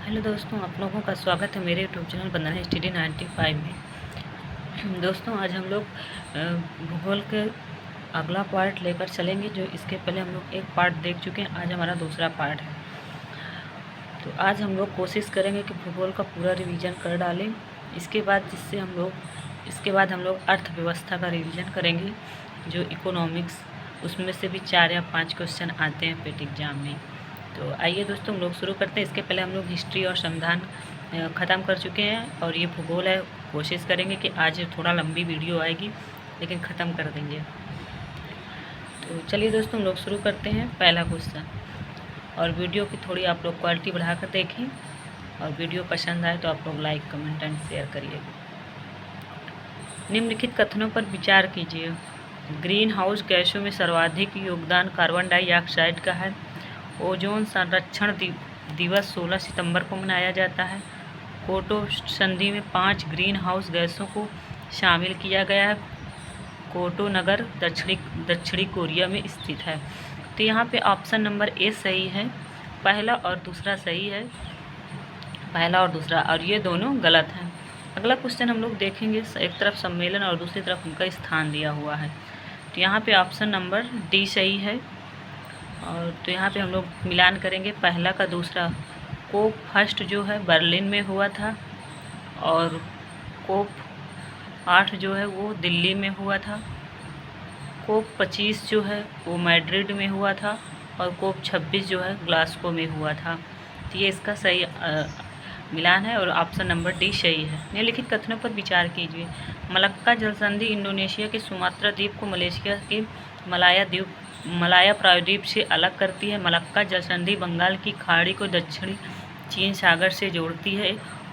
Hello दोस्तों, आप लोगों का स्वागत है मेरे यूट्यूब चैनल बंदना स्टडी 95 में। दोस्तों, आज हम लोग भूगोल के अगला पार्ट लेकर चलेंगे। जो इसके पहले हम लोग एक पार्ट देख चुके हैं, आज हमारा दूसरा पार्ट है। तो आज हम लोग कोशिश करेंगे कि भूगोल का पूरा रिवीजन कर डालें। इसके बाद हम लोग अर्थव्यवस्था का रिवीजन करेंगे, जो इकोनॉमिक्स, उसमें से भी 4 या 5 क्वेश्चन आते हैं पेट एग्जाम में। तो आइए दोस्तों, हम लोग शुरू करते हैं। इसके पहले हम लोग हिस्ट्री और संविधान ख़त्म कर चुके हैं, और ये भूगोल है। कोशिश करेंगे कि आज थोड़ा लंबी वीडियो आएगी, लेकिन ख़त्म कर देंगे। तो चलिए दोस्तों, हम लोग शुरू करते हैं पहला क्वेश्चन। और वीडियो की थोड़ी आप लोग क्वालिटी बढ़ा कर देखें, और वीडियो पसंद आए तो आप लोग लाइक, कमेंट एंड शेयर करिए। निम्नलिखित कथनों पर विचार कीजिए। ग्रीन हाउस गैसों में सर्वाधिक योगदान कार्बन डाइऑक्साइड का है। ओजोन संरक्षण दिवस 16 सितंबर को मनाया जाता है। कोटो संधि में 5 ग्रीन हाउस गैसों को शामिल किया गया है। कोटो नगर दक्षिणी कोरिया में स्थित है। तो यहाँ पे ऑप्शन नंबर ए सही है, पहला और दूसरा सही है, पहला और दूसरा, और ये दोनों गलत हैं। अगला क्वेश्चन हम लोग देखेंगे। एक तरफ सम्मेलन और दूसरी तरफ उनका स्थान दिया हुआ है। तो यहाँ पे ऑप्शन नंबर डी सही है। और तो यहाँ पे हम लोग मिलान करेंगे पहला का दूसरा। कोप फर्स्ट जो है बर्लिन में हुआ था, और कोप 8 जो है वो दिल्ली में हुआ था। कोप 25 जो है वो मैड्रिड में हुआ था, और कोप 26 जो है ग्लासगो में हुआ था। तो ये इसका सही मिलान है, और ऑप्शन नंबर डी सही है। निम्नलिखित कथनों पर विचार कीजिए। मलक्का जलसंधि इंडोनेशिया के सुमात्रा द्वीप को मलेशिया के मलाया प्रायद्वीप से अलग करती है। मलक्का जलसंधि बंगाल की खाड़ी को दक्षिणी चीन सागर से जोड़ती है।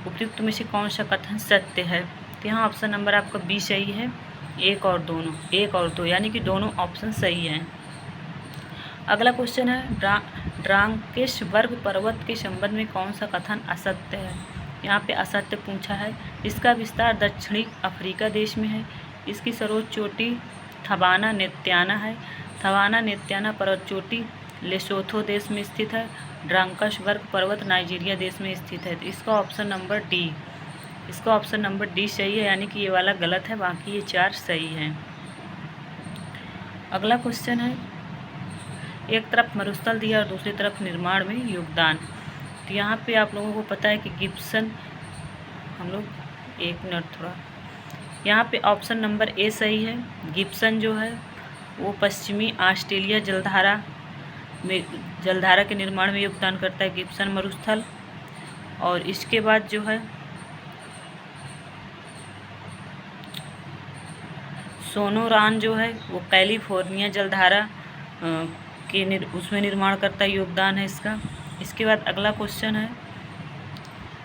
उपयुक्त में से कौन सा कथन सत्य है? तो यहाँ ऑप्शन नंबर आपका बी सही है। एक और दो, यानी कि दोनों ऑप्शन सही हैं। अगला क्वेश्चन है, ड्रांकेशबर्ग पर्वत के संबंध में कौन सा कथन असत्य है? यहाँ पे असत्य पूछा है। इसका विस्तार दक्षिणी अफ्रीका देश में है। इसकी सर्वोच्च चोटी थबाना नेत्याना है। थबाना नेत्याना पर्वत चोटी लेसोथो देश में स्थित है। ड्रांकेशबर्ग पर्वत नाइजीरिया देश में स्थित है। तो इसका ऑप्शन नंबर डी सही है, यानी कि ये वाला गलत है, बाकी ये 4 सही हैं। अगला क्वेश्चन है, एक तरफ मरुस्थल दिया और दूसरी तरफ निर्माण में योगदान। तो यहाँ पे आप लोगों को पता है कि गिब्सन, हम लोग एक मिनट थोड़ा, यहाँ पे ऑप्शन नंबर ए सही है। गिब्सन जो है वो पश्चिमी ऑस्ट्रेलिया जलधारा के निर्माण में योगदान करता है, गिब्सन मरुस्थल। और इसके बाद जो है सोनोरान जो है वो कैलिफोर्निया जलधारा उसमें निर्माण करता है, योगदान है इसका। इसके बाद अगला क्वेश्चन है,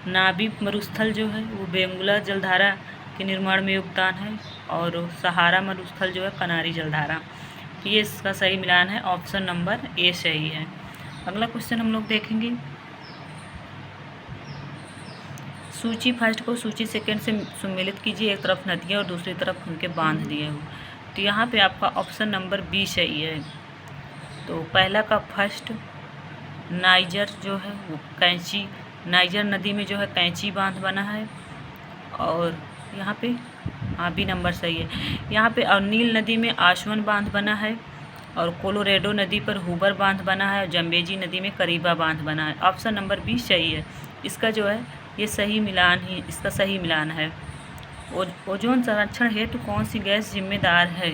नाबीब मरुस्थल जो है वो बेंगुला जलधारा के निर्माण में योगदान है, और सहारा मरुस्थल जो है कनारी जलधारा। ये इसका सही मिलान है, ऑप्शन नंबर ए सही है। अगला क्वेश्चन हम लोग देखेंगे, सूची फर्स्ट को सूची सेकंड से सम्मिलित कीजिए। एक तरफ नदियाँ और दूसरी तरफ उनके बांध दिए हुए। तो यहाँ पे आपका ऑप्शन नंबर बी सही है। तो पहला का फर्स्ट, नाइजर जो है वो नाइजर नदी में जो है कैंची बांध बना है, और यहाँ पे बी नंबर सही है। यहाँ पे और नील नदी में आश्वन बांध बना है, और कोलोरेडो नदी पर हुबर बांध बना है, और जम्बेजी नदी में करीबा बांध बना है। ऑप्शन नंबर बी सही है। इसका जो है ये सही मिलान है। ओजोन संरक्षण हेतु कौन सी गैस जिम्मेदार है?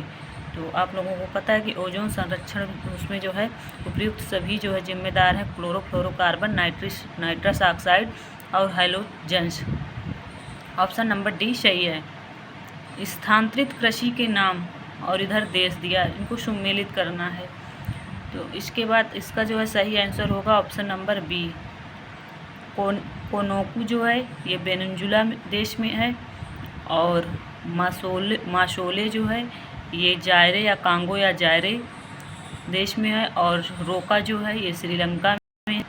तो आप लोगों को पता है कि ओजोन संरक्षण उसमें जो है उपयुक्त सभी जो है जिम्मेदार है, क्लोरोफ्लोरोकार्बन, नाइट्रस ऑक्साइड और हैलोजेंस। ऑप्शन नंबर डी सही है। स्थानांतरित कृषि के नाम और इधर देश दिया, इनको सम्मिलित करना है। तो इसके बाद इसका जो है सही आंसर होगा ऑप्शन नंबर बी। कोनोकू जो है ये वेनेजुला देश में है, और माशोले जो है ये जायरे या कांगो या जायरे देश में है, और रोका जो है ये श्रीलंका में,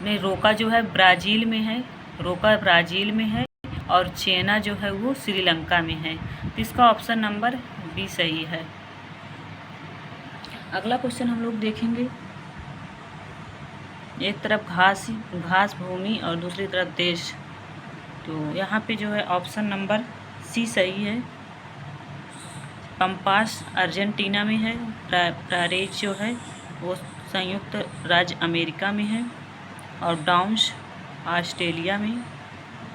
नहीं रोका जो है ब्राज़ील में है, और चेना जो है वो श्रीलंका में है। तो इसका ऑप्शन नंबर बी सही है। अगला क्वेश्चन हम लोग देखेंगे, एक तरफ घास भूमि और दूसरी तरफ देश। तो यहाँ पे जो है ऑप्शन नंबर सी सही है। पंपास अर्जेंटीना में है, प्रारेज जो है वो संयुक्त राज्य अमेरिका में है, और डाउन्स ऑस्ट्रेलिया में,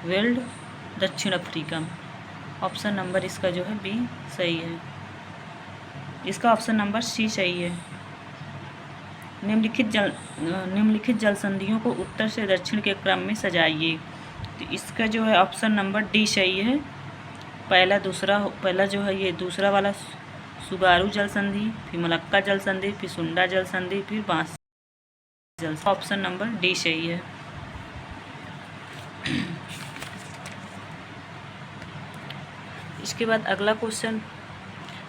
वेल्ड दक्षिण अफ्रीका में। ऑप्शन नंबर इसका जो है बी सही है। इसका ऑप्शन नंबर सी सही है। निम्नलिखित जल संधियों को उत्तर से दक्षिण के क्रम में सजाइए। तो इसका जो है ऑप्शन नंबर डी सही है। पहला जो है ये दूसरा वाला सुगारू जल संधि, फिर मलक्का जल संधि, फिर सुंडा जल संधि, फिर बांस जल। ऑप्शन नंबर डी सही है। इसके बाद अगला क्वेश्चन,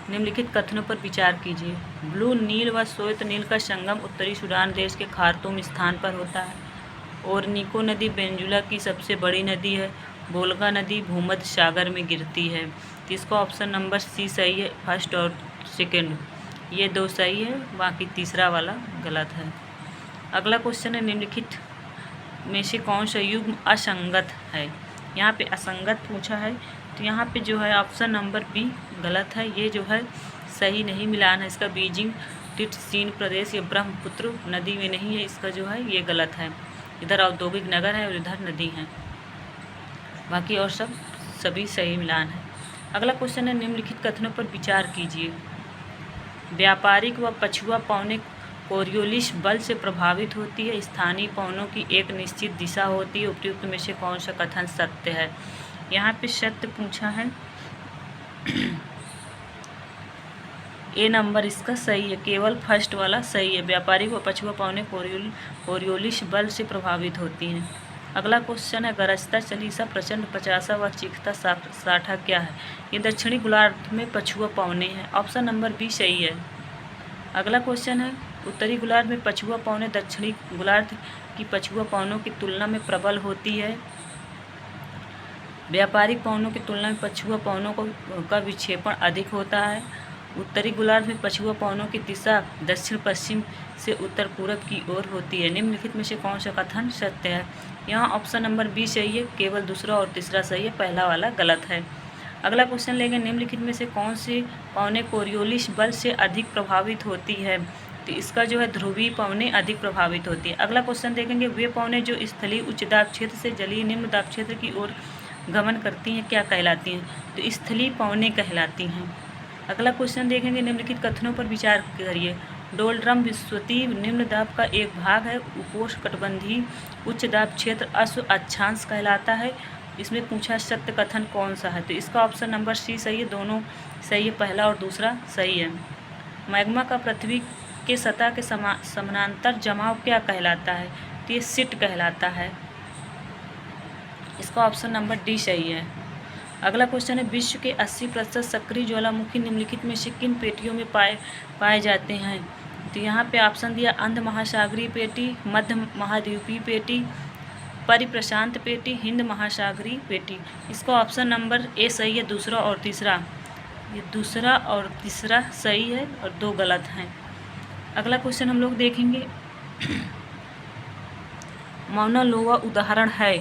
निम्नलिखित कथनों पर विचार कीजिए। ब्लू नील व श्वेत नील का संगम उत्तरी सूडान देश के खार्तूम स्थान पर होता है। ओरनिको नदी वेनेजुला की सबसे बड़ी नदी है। वोल्गा नदी भूमध्य सागर में गिरती है। तो इसका ऑप्शन नंबर सी सही है। फर्स्ट और सेकंड ये दो सही है, बाकी तीसरा वाला गलत है। अगला क्वेश्चन है, निम्नलिखित में से कौन सा युग्म असंगत है। यहाँ पे असंगत पूछा है, तो यहाँ पे जो है ऑप्शन नंबर बी गलत है। ये जो है सही नहीं मिलान है इसका। बीजिंग टिटसीन प्रदेश ये ब्रह्मपुत्र नदी में नहीं है, इसका जो है ये गलत है। इधर औद्योगिक नगर है और इधर नदी है, बाकी और सभी सही मिलान है। अगला क्वेश्चन है, निम्नलिखित कथनों पर विचार कीजिए। व्यापारिक व पछुआ पौने कोरियोलिस बल से प्रभावित होती है। स्थानीय पौनों की एक निश्चित दिशा होती है। उपयुक्त में से कौन सा कथन सत्य है। यहाँ पे सत्य पूछा है, ए नंबर इसका सही है। केवल फर्स्ट वाला सही है। व्यापारिक व पछुआ पौने कोरियोलिस बल से प्रभावित होती हैं। अगला क्वेश्चन है, गरजता चालीसा प्रचंड 50 व चीखता 60 क्या है। ये दक्षिणी गोलार्ध में पछुआ पौने हैं। ऑप्शन नंबर बी सही है। अगला क्वेश्चन है, उत्तरी गोलार्ध में पछुआ पौने दक्षिणी गोलार्ध की पछुआ पौनों की तुलना में प्रबल होती है। व्यापारिक पौनों की तुलना में पछुआ पौनों का विक्षेपण अधिक होता है। उत्तरी गोलार्ध में पछुआ पौनों की दिशा दक्षिण पश्चिम से उत्तर पूर्व की ओर होती है। निम्नलिखित में से कौन सा कथन सत्य है। यहाँ ऑप्शन नंबर बी सही है। केवल दूसरा और तीसरा सही है, पहला वाला गलत है। अगला क्वेश्चन लेंगे, निम्नलिखित में से कौन से पौने कोरियोलिस बल से अधिक प्रभावित होती है। तो इसका जो है ध्रुवीय पौने अधिक प्रभावित होती है। अगला क्वेश्चन देखेंगे, वे पौने जो स्थलीय उच्च दाब क्षेत्र से जलीय निम्न दाब क्षेत्र की ओर गमन करती हैं क्या कहलाती हैं। तो स्थलीय पौने कहलाती हैं। अगला क्वेश्चन देखेंगे, निम्नलिखित कथनों पर विचार करिए। डोलड्रम विश्वतीय निम्न दाब का एक भाग है। उपोष्णकटिबंधीय उच्च दाब क्षेत्र अश्व अक्षांश कहलाता है। इसमें पूछा सत्य कथन कौन सा है। तो इसका ऑप्शन नंबर सी सही है। दोनों सही है, पहला और दूसरा सही है। मैग्मा का पृथ्वी के सतह के समानांतर जमाव क्या कहलाता है। तो ये सिट कहलाता है। इसका ऑप्शन नंबर डी सही है। अगला क्वेश्चन है, विश्व के 80% सक्रिय ज्वालामुखी निम्नलिखित में से किन पेटियों में पाए जाते हैं। तो यहाँ पे ऑप्शन दिया, अंध महासागरीय पेटी, मध्य महाद्वीपीय पेटी, परिप्रशांत पेटी, हिंद महासागरीय पेटी। इसका ऑप्शन नंबर ए सही है। दूसरा और तीसरा, ये दूसरा और तीसरा सही है और दो गलत हैं। अगला क्वेश्चन हम लोग देखेंगे, मौना लोवा उदाहरण है।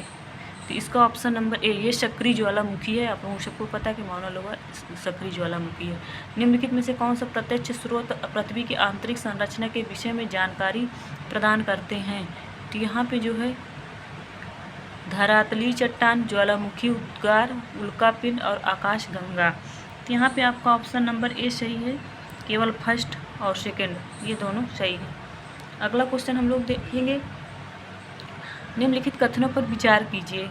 तो इसका ऑप्शन नंबर ए, ये सक्रिय ज्वालामुखी है। आप लोगों सबको पता है कि मौना लोवा सक्रिय ज्वालामुखी है। निम्नलिखित में से कौन सा प्रत्यक्ष स्रोत पृथ्वी की आंतरिक संरचना के विषय में जानकारी प्रदान करते हैं। तो यहाँ पे जो है धरातलीय चट्टान, ज्वालामुखी उद्गार, उल्कापिंड और आकाशगंगा। तो यहाँ पे आपका ऑप्शन नंबर ए सही है। केवल फर्स्ट और सेकंड ये दोनों सही है। अगला क्वेश्चन हम लोग देखेंगे, निम्नलिखित कथनों पर विचार कीजिए।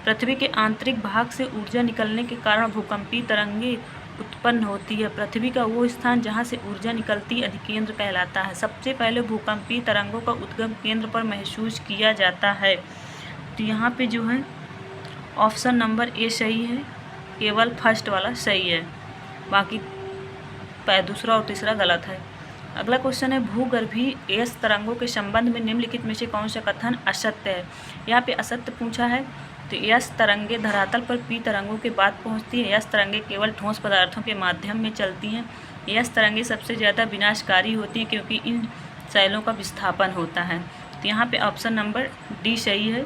पृथ्वी के आंतरिक भाग से ऊर्जा निकलने के कारण भूकंपीय तरंगें उत्पन्न होती है। पृथ्वी का वो स्थान जहाँ से ऊर्जा निकलती अधिकेंद्र कहलाता है। सबसे पहले भूकंपीय तरंगों का उद्गम केंद्र पर महसूस किया जाता है। तो यहाँ पे जो है ऑप्शन नंबर ए सही है। केवल फर्स्ट वाला सही है, बाकी दूसरा और तीसरा गलत है। अगला क्वेश्चन है, भूगर्भीय एस तरंगों के संबंध में निम्नलिखित में से कौन सा कथन असत्य है। यहाँ पे असत्य पूछा है। तो एस तरंगे धरातल पर पी तरंगों के बाद पहुँचती है। एस तरंगे केवल ठोस पदार्थों के माध्यम में चलती हैं। एस तरंगे सबसे ज़्यादा विनाशकारी होती हैं क्योंकि इन शैलों का विस्थापन होता है। तो यहाँ पे ऑप्शन नंबर डी सही है,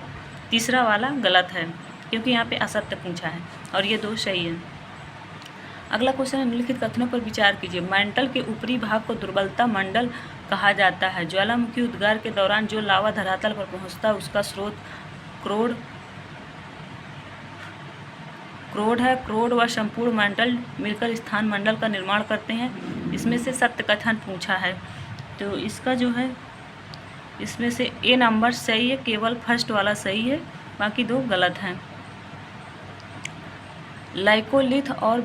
तीसरा वाला गलत है क्योंकि यहाँ पे असत्य पूछा है और ये 2 सही है। अगला क्वेश्चन है, निम्नलिखित कथनों पर विचार कीजिए। मंडल के ऊपरी भाग को दुर्बलता मंडल कहा जाता है। ज्वालामुखी उद्गार के दौरान जो लावा धरातल पर पहुंचता है उसका स्रोत क्रोड है। क्रोड व संपूर्ण मंडल मिलकर स्थान मंडल का निर्माण करते हैं। इसमें से सत्य कथन पूछा है, तो इसका जो है इसमें से ए नंबर सही है, केवल फर्स्ट वाला सही है, बाकी 2 गलत हैं। लाइकोलिथ और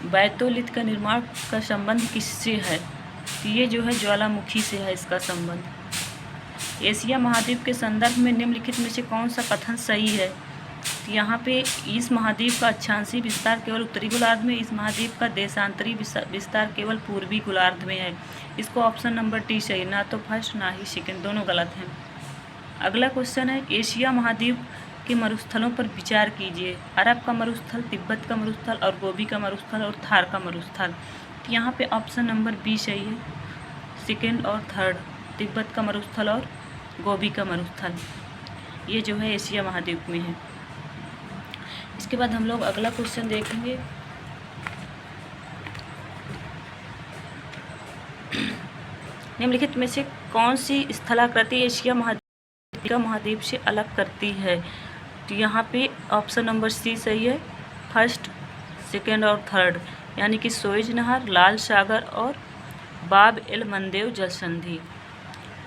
बैतोलिथ का निर्माण का संबंध किससे है? तो ये जो है ज्वालामुखी से है इसका संबंध। एशिया महाद्वीप के संदर्भ में निम्नलिखित में से कौन सा कथन सही है? तो यहाँ पे इस महाद्वीप का अक्षांशीय विस्तार केवल उत्तरी गोलार्ध में, इस महाद्वीप का देशांतरी विस्तार केवल पूर्वी गोलार्ध में है। इसको ऑप्शन नंबर डी सही, ना तो फर्स्ट ना ही सेकंड, दोनों गलत हैं। अगला क्वेश्चन है, एशिया महाद्वीप के मरुस्थलों पर विचार कीजिए। अरब का मरुस्थल, तिब्बत का मरुस्थल और गोबी का मरुस्थल और थार का मरुस्थल। तो यहाँ पे ऑप्शन नंबर बी सही है, सेकंड और थर्ड, तिब्बत का मरुस्थल और गोबी का मरुस्थल, ये जो है एशिया महाद्वीप में है। इसके बाद हम लोग अगला क्वेश्चन देखेंगे। निम्नलिखित में से कौन सी स्थलाकृति एशिया महाद्वीप से अलग करती है? तो यहाँ पे ऑप्शन नंबर सी सही है, फर्स्ट, सेकेंड और थर्ड, यानी कि सुएज नहर, लाल सागर और बाब एल मंदेव जलसंधि।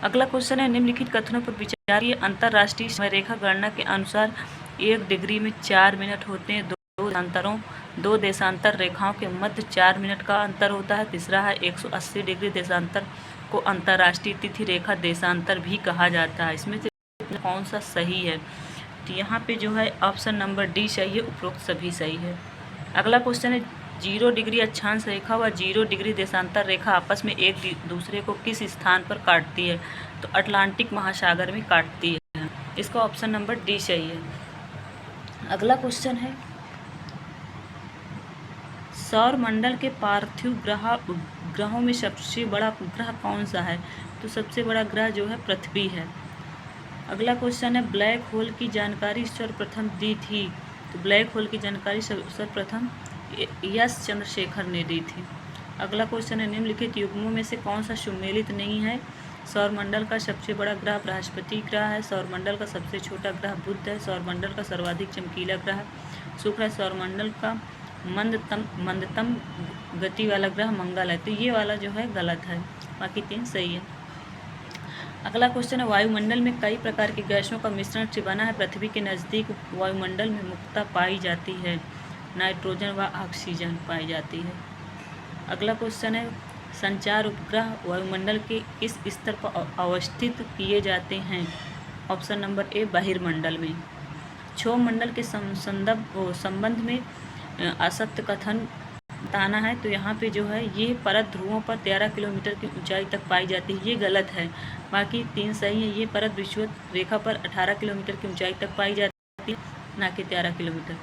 अगला क्वेश्चन है, निम्नलिखित कथनों पर विचार कीजिए। अंतर्राष्ट्रीय समय रेखा गणना के अनुसार 1 डिग्री में 4 मिनट होते हैं। दो देशांतर रेखाओं के मध्य 4 मिनट का अंतर होता है। तीसरा है 180 डिग्री देशांतर को अंतर्राष्ट्रीय तिथि रेखा देशांतर भी कहा जाता है। इसमें से कौन सा सही है? तो यहाँ पे जो है ऑप्शन नंबर डी सही है, उपरोक्त सभी सही है। अगला क्वेश्चन है, 0 डिग्री अक्षांश रेखा व 0 डिग्री देशांतर रेखा आपस में एक दूसरे को किस स्थान पर काटती है? तो अटलांटिक महासागर में काटती है। इसका ऑप्शन नंबर डी सही है। अगला क्वेश्चन है, सौर मंडल के पार्थिव ग्रहों में सबसे बड़ा ग्रह कौन सा है? तो सबसे बड़ा ग्रह जो है पृथ्वी है। अगला क्वेश्चन है, ब्लैक होल की जानकारी सर्वप्रथम दी थी? तो ब्लैक होल की जानकारी सर्वप्रथम एस चंद्रशेखर ने दी थी। अगला क्वेश्चन है, निम्नलिखित युग्मों में से कौन सा सुमेलित नहीं है? सौरमंडल का सबसे बड़ा ग्रह बृहस्पति ग्रह है। सौरमंडल का सबसे छोटा ग्रह बुध है। सौरमंडल का सर्वाधिक चमकीला ग्रह शुक्र है। सौरमंडल का मंदतम गति वाला ग्रह मंगल है। तो ये वाला जो है गलत है, बाकी 3 सही है। अगला क्वेश्चन है, वायुमंडल में कई प्रकार की गैसों का मिश्रण से बना है। पृथ्वी के नज़दीक वायुमंडल में मुख्यतः पाई जाती है नाइट्रोजन व ऑक्सीजन पाई जाती है। अगला क्वेश्चन है, संचार उपग्रह वायुमंडल के किस स्तर पर अवस्थित किए जाते हैं? ऑप्शन नंबर ए, बहिर्मंडल में। क्षोभ मंडल के संबंध में असत्य कथन बताना है। तो यहाँ पे जो है ये परत ध्रुवों पर 13 किलोमीटर की ऊंचाई तक पाई जाती है, ये गलत है, बाकी 3 सही है। ये परत विषुवत रेखा पर 18 किलोमीटर की ऊंचाई तक पाई जाती है, ना कि 13 किलोमीटर।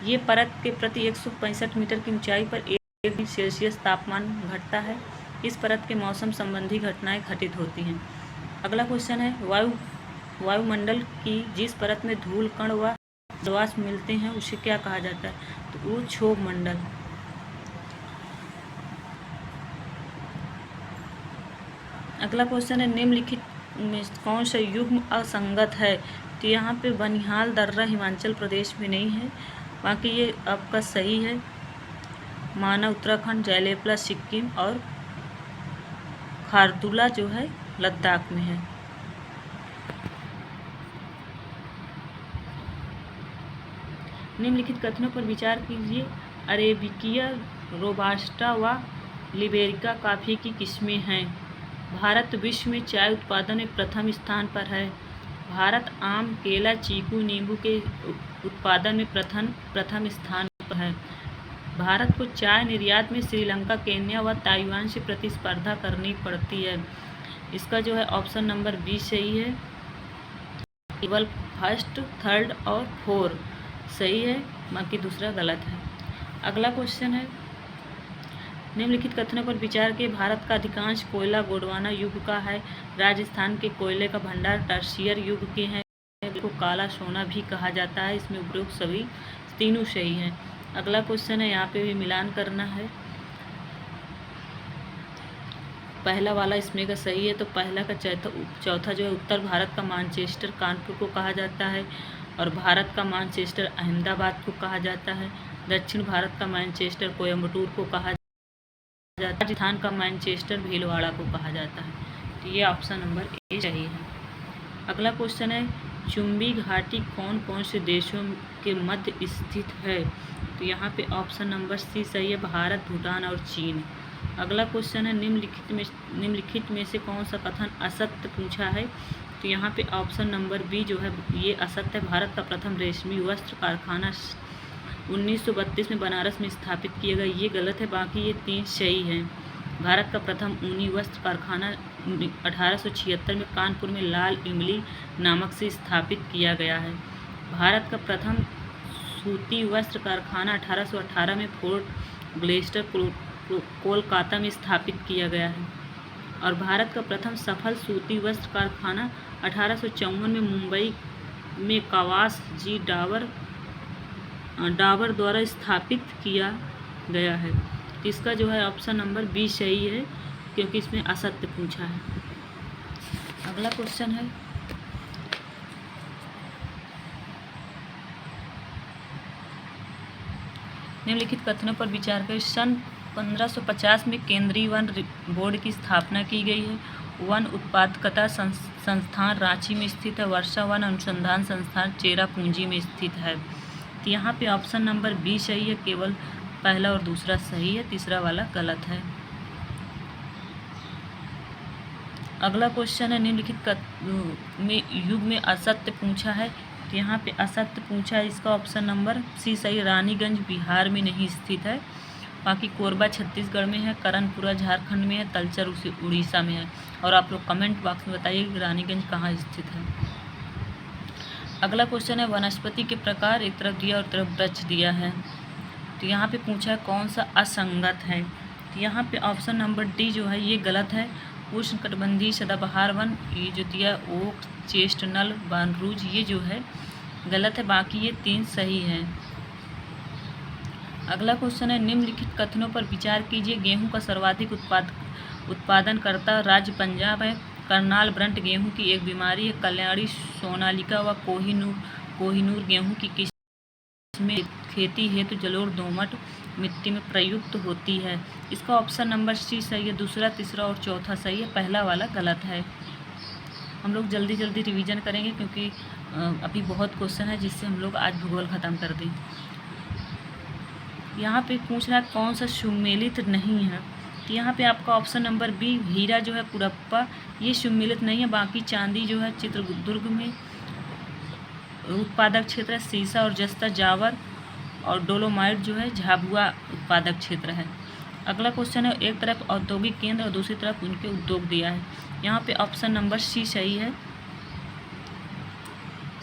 ये परत के प्रति 165 मीटर की ऊंचाई पर 1 डिग्री सेल्सियस तापमान घटता है। इस परत के मौसम संबंधी घटनाएं घटित होती हैं। अगला क्वेश्चन है, वायुमंडल की जिस परत में धूल कण व जवास मिलते हैं उसे क्या कहा जाता है? तो वो क्षोभ मंडल। अगला क्वेश्चन है, निम्नलिखित में कौन सा युग्म असंगत है? तो यहाँ पे बनिहाल दर्रा हिमाचल प्रदेश में नहीं है, बाकी ये आपका सही है। माना उत्तराखंड, जैलेपला सिक्किम और खारदुला जो है लद्दाख में है। निम्नलिखित कथनों पर विचार कीजिए। अरेबिकिया, रोबास्टा व लिबेरिका कॉफ़ी की किस्में हैं। भारत विश्व में चाय उत्पादन में प्रथम स्थान पर है। भारत आम, केला, चीकू, नींबू के उत्पादन में प्रथम स्थान पर है। भारत को चाय निर्यात में श्रीलंका, केन्या व ताइवान से प्रतिस्पर्धा करनी पड़ती है। इसका जो है ऑप्शन नंबर बी सही है, केवल फर्स्ट, थर्ड और 4 सही है, बाकी दूसरा गलत है। अगला क्वेश्चन है, निम्नलिखित कथनों पर विचार के भारत का अधिकांश कोयला गोंडवाना युग का है। राजस्थान के कोयले का भंडार टर्शियर युग के हैं। को काला सोना भी कहा जाता है। इसमें उपरोक्त सभी तीनों सही हैं। अगला क्वेश्चन है, यहाँ पे भी मिलान करना है। पहला वाला इसमें का सही है, तो पहला का चौथा जो है उत्तर भारत का मानचेस्टर कानपुर को कहा जाता है, और भारत का मानचेस्टर अहमदाबाद को कहा जाता है। दक्षिण भारत का मैनचेस्टर कोयम्बटूर को कहा जाता है। राजस्थान का मैनचेस्टर भीलवाड़ा को कहा जाता है। तो ये ऑप्शन नंबर ए सही है। अगला क्वेश्चन है, चुंबी घाटी कौन कौन से देशों के मध्य स्थित है? तो यहाँ पे ऑप्शन नंबर सी सही है, भारत, भूटान और चीन। अगला क्वेश्चन है, निम्नलिखित में से कौन सा कथन असत्य पूछा है? तो यहाँ पे ऑप्शन नंबर बी जो है ये असत्य है। भारत का प्रथम रेशमी वस्त्र कारखाना 1932 में बनारस में स्थापित किया गया, ये गलत है। बाकी ये तीन सही हैं। भारत का प्रथम ऊनी वस्त्र कारखाना 1876 में कानपुर में लाल इमली नामक से स्थापित किया गया है। भारत का प्रथम सूती वस्त्र कारखाना 1818 में फोर्ट ग्लेस्टर कोलकाता में स्थापित किया गया है। और भारत का प्रथम सफल सूती वस्त्र कारखाना 1854 में मुंबई में कवास जी डाबर द्वारा स्थापित किया गया है। इसका जो है ऑप्शन नंबर बी सही है, क्योंकि इसमें असत्य पूछा है। अगला क्वेश्चन है, निम्नलिखित कथनों पर विचार करें। सन 1550 में केंद्रीय वन बोर्ड की स्थापना की गई है। वन उत्पादकता संस्थान रांची में स्थित है। वर्षा वन अनुसंधान संस्थान चेरापूंजी में स्थित है। तो यहाँ पे ऑप्शन नंबर बी सही है, केवल पहला और दूसरा सही है, तीसरा वाला गलत है। अगला क्वेश्चन है, निम्नलिखित युग में असत्य पूछा है। तो यहाँ पे असत्य पूछा है, इसका ऑप्शन नंबर सी सही, रानीगंज बिहार में नहीं स्थित है। बाकी कोरबा छत्तीसगढ़ में है, करनपुरा झारखंड में है, तलचर उड़ीसा में है। और आप लोग कमेंट बॉक्स में बताइए कि रानीगंज कहाँ स्थित है। अगला क्वेश्चन है, वनस्पति के प्रकार एक तरफ दिया और तरफ वृक्ष दिया है। तो यहाँ पे पूछा है कौन सा असंगत है। तो यहाँ पे ऑप्शन नंबर डी जो है ये गलत है। उष्णकटिबंधीय सदाबहार वन, ये जो दिया ओक, चेस्टनट, बानरूज, ये जो है गलत है। बाकी ये तीन सही हैं। अगला क्वेश्चन है, निम्नलिखित कथनों पर विचार कीजिए। गेहूं का सर्वाधिक उत्पादन करता राज्य पंजाब है। करनाल ब्रंट गेहूं की एक बीमारी है। कल्याणी, सोनालिका व कोहिनूर गेहूं की किस्में खेती हेतु जलोढ़ दोमट मिट्टी में प्रयुक्त होती है। इसका ऑप्शन नंबर सी सही है, दूसरा, तीसरा और चौथा सही है, पहला वाला गलत है। हम लोग जल्दी जल्दी रिवीजन करेंगे क्योंकि अभी बहुत क्वेश्चन है, जिससे हम लोग आज भूगोल ख़त्म कर दें। यहाँ पे पूछ रहा है कौन सा सुमेलित नहीं है। तो यहाँ पे आपका ऑप्शन नंबर बी, हीरा जो है कुरप्पा, ये सुमेलित नहीं है। बाकी चांदी जो है चित्रदुर्ग में उत्पादक क्षेत्र है। सीसा और जस्ता जावर और डोलोमाइट जो है झाबुआ उत्पादक क्षेत्र है। अगला क्वेश्चन है, एक तरफ औद्योगिक केंद्र और दूसरी तरफ उनके उद्योग दिया है। यहाँ पे ऑप्शन नंबर सी सही है।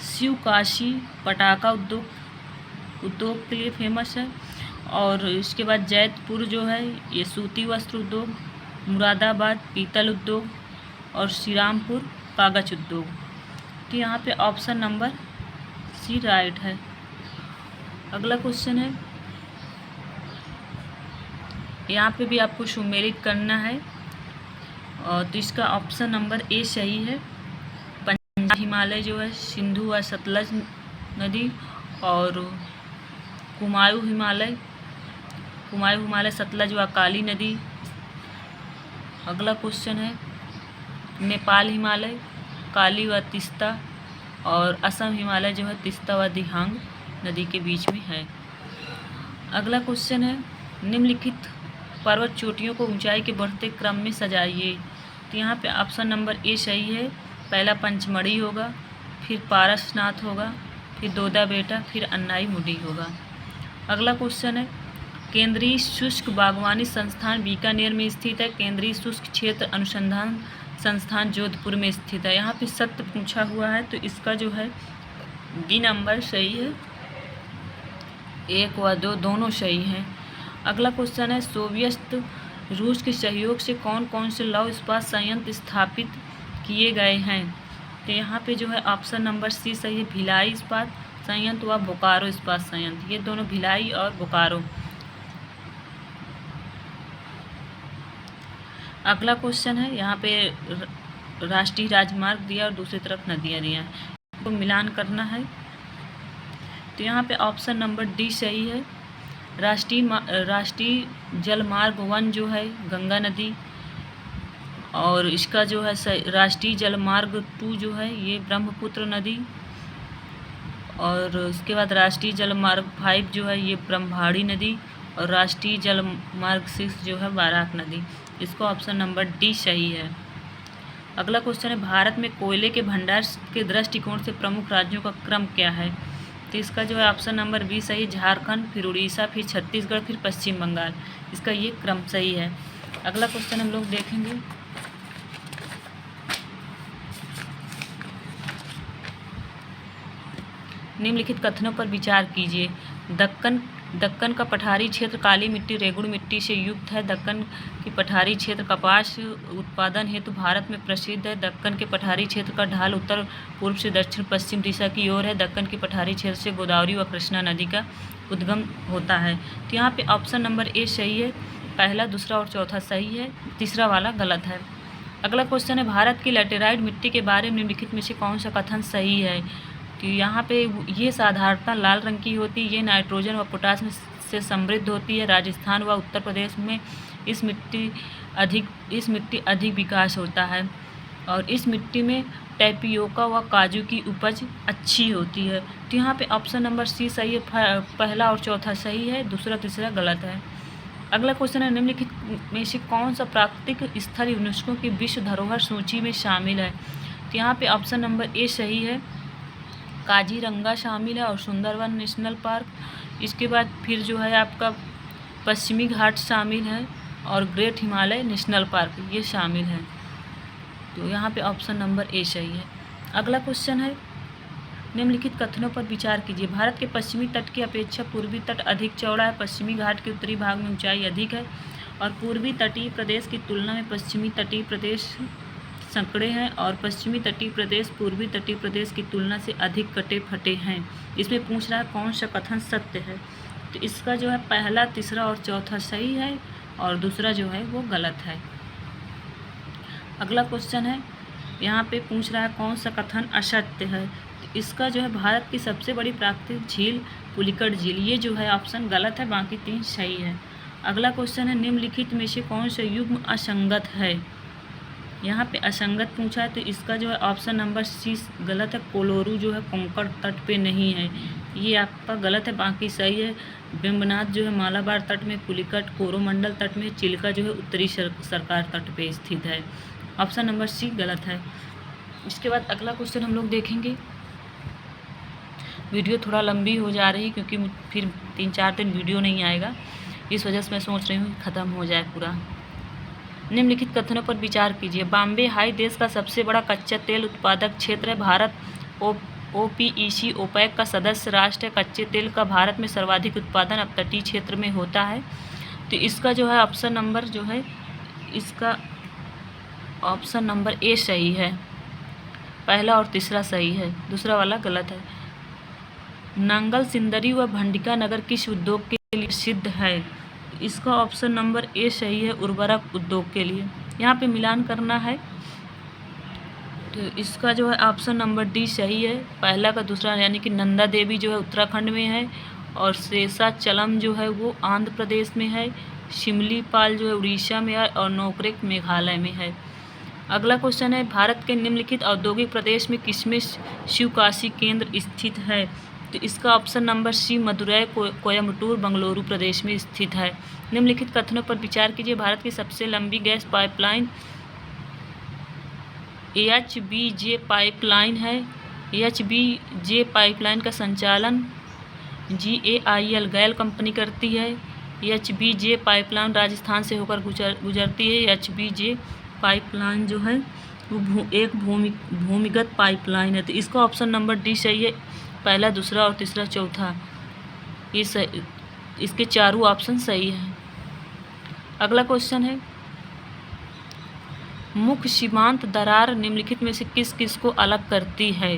शिवकाशी पटाखा उद्योग के लिए फेमस है। और इसके बाद जैतपुर जो है ये सूती वस्त्र उद्योग, मुरादाबाद पीतल उद्योग और श्रीरामपुर कागज उद्योग। तो यहाँ पे ऑप्शन नंबर सी राइट है। अगला क्वेश्चन है, यहाँ पे भी आपको सुमेलित करना है, और तो इसका ऑप्शन नंबर ए सही है। पंजाब हिमालय जो है सिंधु व सतलज नदी, और कुमायूं हिमालय सतलज व काली नदी। अगला क्वेश्चन है, नेपाल हिमालय काली व तिस्ता, और असम हिमालय जो है तिस्ता व दिहांग नदी के बीच में है। अगला क्वेश्चन है, निम्नलिखित पर्वत चोटियों को ऊंचाई के बढ़ते क्रम में सजाइए। तो यहाँ पे ऑप्शन नंबर ए सही है। पहला पंचमढ़ी होगा, फिर पारसनाथ होगा, फिर दोदा बेटा, फिर अन्नाई मुडी होगा। अगला क्वेश्चन है, केंद्रीय शुष्क बागवानी संस्थान बीकानेर में स्थित है। केंद्रीय शुष्क क्षेत्र अनुसंधान संस्थान जोधपुर में स्थित है। यहाँ पे सत्य पूछा हुआ है, तो इसका जो है बी नंबर सही है। 1 व 2 दोनों सही हैं। अगला क्वेश्चन है सोवियत रूस के सहयोग से कौन कौन से लौह इस्पात संयंत्र स्थापित किए गए हैं? तो यहाँ पे जो है ऑप्शन नंबर सी सही है, भिलाई इस्पात संयंत्र व बोकारो इस्पात संयंत्र। ये दोनों भिलाई और बोकारो। अगला क्वेश्चन है, यहाँ पे राष्ट्रीय राजमार्ग दिया और दूसरी तरफ नदियाँ दिया है, तो मिलान करना है। तो यहाँ पे ऑप्शन नंबर डी सही है, राष्ट्रीय जलमार्ग 1 जो है गंगा नदी, और इसका जो है राष्ट्रीय जलमार्ग 2 जो है ये ब्रह्मपुत्र नदी, और उसके बाद राष्ट्रीय जलमार्ग 5 जो है ये ब्रह्मभाड़ी नदी, और राष्ट्रीय जलमार्ग 6 जो है बाराक नदी। इसका ऑप्शन नंबर डी सही है। अगला क्वेश्चन है, भारत में कोयले के भंडार के दृष्टिकोण से प्रमुख राज्यों का क्रम क्या है? तो इसका जो है ऑप्शन नंबर बी सही, झारखंड, फिर उड़ीसा, फिर छत्तीसगढ़, फिर पश्चिम बंगाल। इसका ये क्रम सही है। अगला क्वेश्चन हम लोग देखेंगे, निम्नलिखित कथनों पर विचार कीजिए। दक्कन का पठारी क्षेत्र काली मिट्टी रेगुड़ मिट्टी से युक्त है। दक्कन की पठारी क्षेत्र कपास उत्पादन हेतु भारत में प्रसिद्ध है। दक्कन के पठारी क्षेत्र का ढाल उत्तर पूर्व से दक्षिण पश्चिम दिशा की ओर है। दक्कन की पठारी क्षेत्र से गोदावरी व कृष्णा नदी का उद्गम होता है। तो यहाँ पे ऑप्शन नंबर ए सही है, पहला, दूसरा और चौथा सही है, तीसरा वाला गलत है। अगला क्वेश्चन है, भारत की लैटेराइट मिट्टी के बारे में निम्नलिखित में से कौन सा कथन सही है? तो यहाँ पे ये साधारणतः लाल रंग की होती है, ये नाइट्रोजन व पोटास से समृद्ध होती है। राजस्थान व उत्तर प्रदेश में इस मिट्टी अधिक विकास होता है, और इस मिट्टी में टैपियोका व काजू की उपज अच्छी होती है। तो यहाँ पे ऑप्शन नंबर सी सही है, पहला और चौथा सही है, दूसरा तीसरा गलत है। अगला क्वेश्चन है, निम्नलिखित में से कौन सा प्राकृतिक स्थल यूनेस्को की विश्व धरोहर सूची में शामिल है? तो यहाँ पे ऑप्शन नंबर ए सही है, काजीरंगा शामिल है और सुंदरवन नेशनल पार्क। इसके बाद फिर जो है आपका पश्चिमी घाट शामिल है और ग्रेट हिमालय नेशनल पार्क ये शामिल है। तो यहाँ पे ऑप्शन नंबर ए सही है। अगला क्वेश्चन है, निम्नलिखित कथनों पर विचार कीजिए। भारत के पश्चिमी तट की अपेक्षा पूर्वी तट अधिक चौड़ा है। पश्चिमी घाट के उत्तरी भाग में ऊंचाई अधिक है और पूर्वी तटीय प्रदेश की तुलना में पश्चिमी तटीय प्रदेश संकड़े हैं, और पश्चिमी तटीय प्रदेश पूर्वी तटीय प्रदेश की तुलना से अधिक कटे फटे हैं। इसमें पूछ रहा है कौन सा कथन सत्य है? तो इसका जो है पहला, तीसरा और चौथा सही है, और दूसरा जो है वो गलत है। अगला क्वेश्चन है, यहाँ पे पूछ रहा है कौन सा कथन असत्य है? तो इसका जो है भारत की सबसे बड़ी प्राकृतिक झील पुलिकट झील, ये जो है ऑप्शन गलत है, बाकी 3 सही है। अगला क्वेश्चन है, निम्नलिखित में से कौन सा युग्म असंगत है? यहाँ पे असंगत पूछा है, तो इसका जो है ऑप्शन नंबर सी गलत है, कोलोरू जो है कोंकण तट पे नहीं है, ये आपका गलत है, बाकी सही है। बिम्बनाथ जो है मालाबार तट में, पुलिकट कोरोमंडल तट में, चिल्का जो है उत्तरी सरकार तट पे स्थित है। ऑप्शन नंबर सी गलत है। इसके बाद अगला क्वेश्चन हम लोग देखेंगे। वीडियो थोड़ा लंबी हो जा रही है क्योंकि फिर 3-4 दिन वीडियो नहीं आएगा, इस वजह से मैं सोच रही हूँ कि ख़त्म हो जाए पूरा। निम्नलिखित कथनों पर विचार कीजिए। बॉम्बे हाई देश का सबसे बड़ा कच्चा तेल उत्पादक क्षेत्र है। भारत OPEC ओपेक का सदस्य राष्ट्र है। कच्चे तेल का भारत में सर्वाधिक उत्पादन अब तटीय क्षेत्र में होता है। तो इसका जो है ऑप्शन नंबर जो है इसका ऑप्शन नंबर ए सही है, पहला और तीसरा सही है, दूसरा वाला गलत है। नांगल सिंदरी व भंडिका नगर किस उद्योग के लिए प्रसिद्ध है? इसका ऑप्शन नंबर ए सही है, उर्वरक उद्योग के लिए। यहाँ पे मिलान करना है, तो इसका जो है ऑप्शन नंबर डी सही है, पहला का दूसरा, यानी कि नंदा देवी जो है उत्तराखंड में है, और शेषाचलम जो है वो आंध्र प्रदेश में है, शिमलीपाल जो है उड़ीसा में है, और नोकरेक मेघालय में है। अगला क्वेश्चन है, भारत के निम्नलिखित औद्योगिक प्रदेश में किसमें शिवकाशी केंद्र स्थित है? तो इसका option number C Madurai Coimbatore Bengaluru प्रदेश में स्थित है। निम्नलिखित कथनों पर विचार कीजिए। भारत की सबसे लंबी गैस पाइपलाइन HBJ पाइपलाइन है। HBJ पाइपलाइन का संचालन GAIL गैल कंपनी करती है। HBJ पाइपलाइन राजस्थान से होकर गुजरती है। HBJ पाइपलाइन जो है वो एक भूमिगत पाइपलाइन है। तो इसका ऑप्शन नंबर डी सही है, पहला, दूसरा और तीसरा, चौथा ये इसके चारों ऑप्शन सही हैं। अगला क्वेश्चन है, मुख्य सीमांत दरार निम्नलिखित में से किस किस को अलग करती है?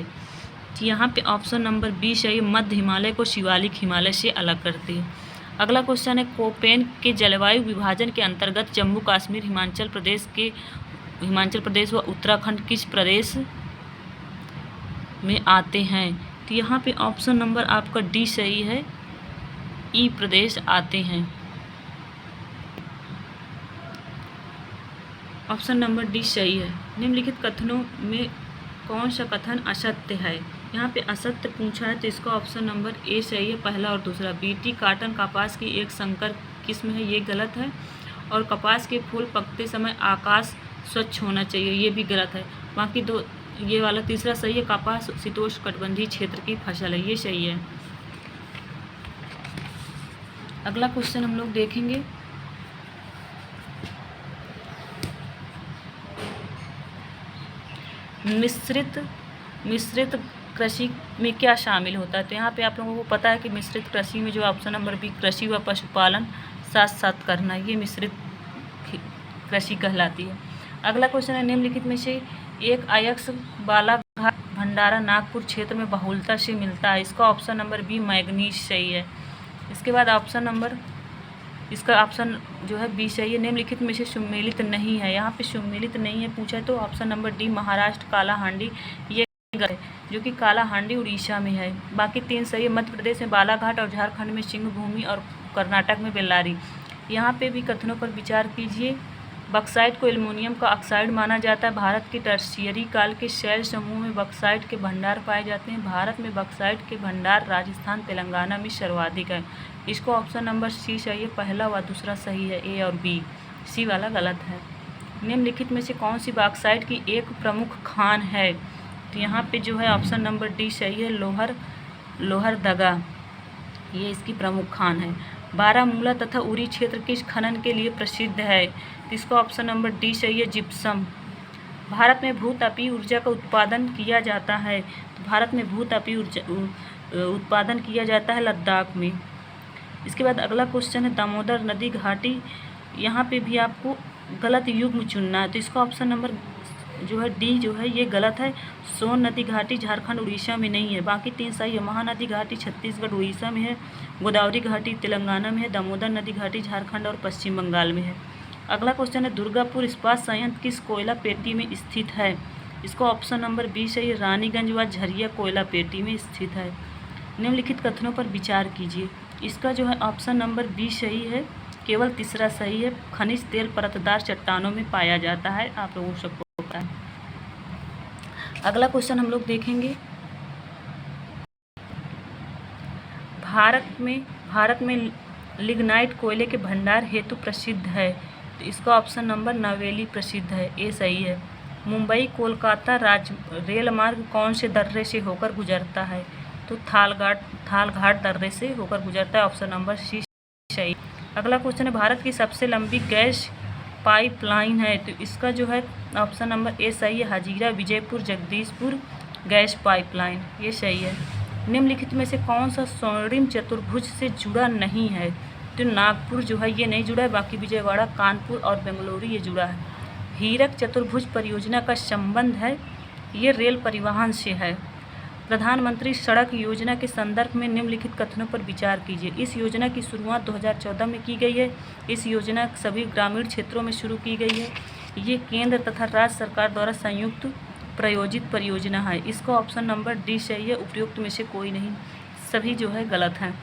तो यहाँ पे ऑप्शन नंबर बी सही है, मध्य हिमालय को शिवालिक हिमालय से अलग करती है। अगला क्वेश्चन है, कोपेन के जलवायु विभाजन के अंतर्गत जम्मू कश्मीर, हिमाचल प्रदेश व उत्तराखंड किस प्रदेश में आते हैं? तो यहाँ पे ऑप्शन नंबर आपका डी सही है, ई प्रदेश आते हैं। ऑप्शन नंबर डी सही है। निम्नलिखित कथनों में कौन सा कथन असत्य है? यहाँ पे असत्य पूछा है तो इसका ऑप्शन नंबर ए सही है, पहला और दूसरा। बीटी कॉटन कपास की एक संकर किस्म है, ये गलत है। और कपास के फूल पकते समय आकाश स्वच्छ होना चाहिए, ये भी गलत है। बाकी दो, ये वाला तीसरा सही है, कपास शीतोष्णकटिबंधीय क्षेत्र की फसल है, ये सही है। अगला क्वेश्चन हम लोग देखेंगे, मिश्रित कृषि में क्या शामिल होता है? तो यहाँ पे आप लोगों को पता है कि मिश्रित कृषि में जो ऑप्शन नंबर बी कृषि व पशुपालन साथ साथ करना, ये मिश्रित कृषि कहलाती है। अगला क्वेश्चन है, निम्नलिखित में से एक अयस्क बालाघाट भंडारा नागपुर क्षेत्र में बहुलता से मिलता है? इसका ऑप्शन नंबर बी मैग्नीज सही है। इसके बाद इसका ऑप्शन जो है बी सही है। निम्नलिखित में से सम्मिलित नहीं है, यहाँ पे सम्मिलित नहीं है पूछा है तो option number D Maharashtra Kalahandi, ये गलत है, जो कि कालाहांडी उड़ीसा में है। बाकी तीन सही है, मध्य प्रदेश में बालाघाट और झारखंड में सिंहभूमि और कर्नाटक में बेल्लारी। यहाँ पे भी कथनों पर विचार कीजिए। बक्साइट को एल्युमिनियम का ऑक्साइड माना जाता है। भारत के टर्शियरी काल के शैल समूह में बक्साइट के भंडार पाए जाते हैं। भारत में बक्साइट के भंडार राजस्थान तेलंगाना में सर्वाधिक है। इसको ऑप्शन नंबर सी सही है, पहला व दूसरा सही है, ए और बी, सी वाला गलत है। निम्नलिखित में से कौन सी बॉक्साइट की एक प्रमुख खान है? तो यहाँ पे जो है ऑप्शन नंबर डी सही है, लोहरदगा, ये इसकी प्रमुख खान है। बारामूला तथा उरी क्षेत्र किस खनन के लिए प्रसिद्ध है? तो इसका ऑप्शन नंबर डी सही है, जिप्सम। भारत में भूतापीय ऊर्जा का उत्पादन किया जाता है? तो भारत में भूतापीय ऊर्जा उत्पादन किया जाता है लद्दाख में। इसके बाद अगला क्वेश्चन है, दामोदर नदी घाटी, यहाँ पे भी आपको गलत युग्म चुनना है। तो इसका ऑप्शन नंबर जो है डी जो है ये गलत है। सोन नदी घाटी झारखंड उड़ीसा में नहीं है, बाकी तीन सही है। महानदी घाटी छत्तीसगढ़ उड़ीसा में है, गोदावरी घाटी तेलंगाना में है, दामोदर नदी घाटी झारखंड और पश्चिम बंगाल में है। अगला क्वेश्चन है, दुर्गापुर इस्पात संयंत्र किस कोयला पेटी में स्थित है? इसको ऑप्शन नंबर बी सही, रानीगंज व झरिया कोयला पेटी में स्थित है। निम्नलिखित कथनों पर विचार कीजिए। इसका जो है ऑप्शन नंबर बी सही है, केवल तीसरा सही है। खनिज तेल परतदार चट्टानों में पाया जाता है, आप लोगों सबको पता है। अगला क्वेश्चन हम लोग देखेंगे, भारत में लिग्नाइट कोयले के भंडार हेतु प्रसिद्ध है? तो इसका ऑप्शन नंबर नवेली प्रसिद्ध है, ए सही है। मुंबई कोलकाता रेल मार्ग कौन से दर्रे से होकर गुजरता है? तो थालघाट दर्रे से होकर गुजरता है, ऑप्शन नंबर सी सही। अगला क्वेश्चन है, भारत की सबसे लंबी गैस पाइपलाइन है? तो इसका जो है ऑप्शन नंबर ए सही है, हाजीरा विजयपुर जगदीशपुर गैस पाइपलाइन, ये सही है। निम्नलिखित में से कौन सा स्वर्णिम चतुर्भुज से जुड़ा नहीं है? तो नागपुर जो है ये नहीं जुड़ा है, बाकी विजयवाड़ा, कानपुर और बेंगलुरु ये जुड़ा है। हीरक चतुर्भुज परियोजना का संबंध है, ये रेल परिवहन से है। प्रधानमंत्री सड़क योजना के संदर्भ में निम्नलिखित कथनों पर विचार कीजिए। इस योजना की शुरुआत 2014 में की गई है। इस योजना सभी ग्रामीण क्षेत्रों में शुरू की गई है। ये केंद्र तथा राज्य सरकार द्वारा संयुक्त प्रायोजित परियोजना है। इसका ऑप्शन नंबर डी सही है, उपयुक्त में से कोई नहीं, सभी जो है गलत हैं।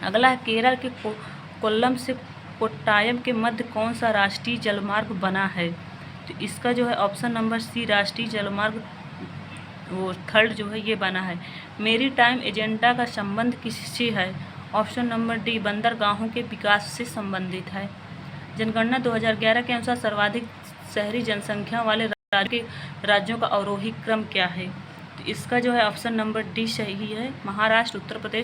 अगला है, केरल के कोल्लम से कोट्टायम के मध्य कौन सा राष्ट्रीय जलमार्ग बना है? तो इसका जो है ऑप्शन नंबर सी राष्ट्रीय जलमार्ग वो थर्ड जो है ये बना है। मेरी टाइम एजेंडा का संबंध किससे है? ऑप्शन नंबर डी बंदरगाहों के विकास से संबंधित है। जनगणना 2011 के अनुसार सर्वाधिक शहरी जनसंख्या वाले राज्यों का अवरोही क्रम क्या है? तो इसका जो है ऑप्शन नंबर डी सही है, महाराष्ट्र, उत्तर प्रदेश,